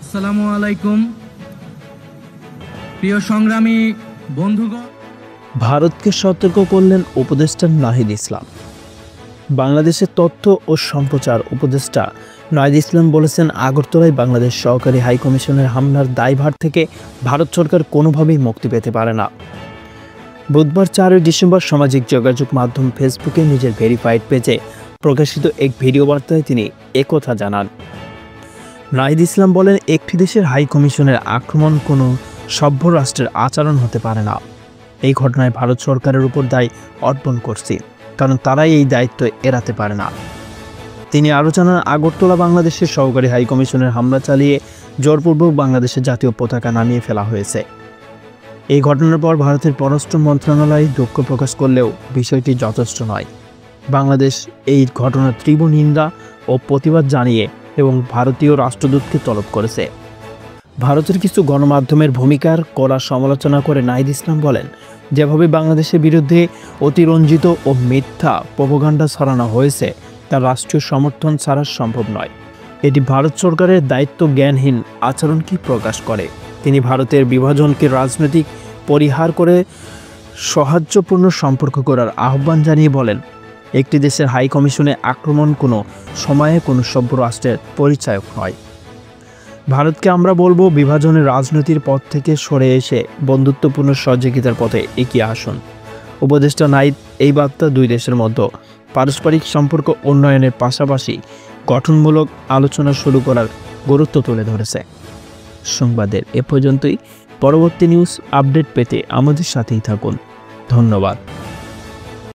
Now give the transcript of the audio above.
আসসালামু আলাইকুম প্রিয় সংগ্রামী বন্ধুগণ। ভারতকে সতর্ক করলেন উপদেষ্টা নাহিদ ইসলাম। বাংলাদেশের তথ্য ও সম্প্রচার উপদেষ্টা নাহিদ ইসলাম বলেছেন, আগরতলায় বাংলাদেশ সহকারী হাইকমিশনের হামলার দায়ভার থেকে ভারত সরকার কোনোভাবেই মুক্তি পেতে পারে না। বুধবার 4 ডিসেম্বর সামাজিক যোগাযোগ মাধ্যম ফেসবুকে নিজের ভেরিফাইড পেজে প্রকাশিত এক ভিডিও বার্তায় তিনি একথা জানান। নাহিদ ইসলাম বলেন, একটি দেশের হাইকমিশনের আক্রমণ কোনো সভ্য রাষ্ট্রের আচরণ হতে পারে না। এই ঘটনায় ভারত সরকারের উপর দায় অর্পণ করছি, কারণ তারাই এই দায়িত্ব এড়াতে পারে না। তিনি আরও জানান, আগরতলা বাংলাদেশের সহকারী হাইকমিশনের হামলা চালিয়ে জোরপূর্বক বাংলাদেশের জাতীয় পতাকা নামিয়ে ফেলা হয়েছে। এই ঘটনার পর ভারতের পররাষ্ট্র মন্ত্রণালয় দুঃখ প্রকাশ করলেও বিষয়টি যথেষ্ট নয়। বাংলাদেশ এই ঘটনার তীব্র নিন্দা ও প্রতিবাদ জানিয়ে এবং ভারতীয় রাষ্ট্রদূতকে তলব করেছে। ভারতের কিছু গণমাধ্যমের ভূমিকার কড়া সমালোচনা করে নাহিদ ইসলাম বলেন, যেভাবে বাংলাদেশের বিরুদ্ধে অতিরঞ্জিত ও মিথ্যা প্রোপাগান্ডা ছড়ানো হয়েছে তা রাষ্ট্রীয় সমর্থন ছাড়া সম্ভব নয়। এটি ভারত সরকারের দায়িত্ব জ্ঞানহীন আচরণকে প্রকাশ করে। তিনি ভারতের বিভাজনকে রাজনৈতিক পরিহার করে সৌহার্দ্যপূর্ণ সম্পর্ক করার আহ্বান জানিয়ে বলেন, একটি দেশের হাইকমিশনে আক্রমণ কোনো সময়ে কোনো সভ্য রাষ্ট্রের পরিচায়ক নয়। ভারতকে আমরা বলবো, বিভাজনের রাজনীতির পথ থেকে সরে এসে বন্ধুত্বপূর্ণ সহযোগিতার পথে এগিয়ে আসুন। উপদেষ্টা নাহিদ এই বার্তা দুই দেশের মধ্যে পারস্পরিক সম্পর্ক উন্নয়নের পাশাপাশি গঠনমূলক আলোচনা শুরু করার গুরুত্ব তুলে ধরেছে। সংবাদের এ পর্যন্তই। পরবর্তী নিউজ আপডেট পেতে আমাদের সাথেই থাকুন। ধন্যবাদ।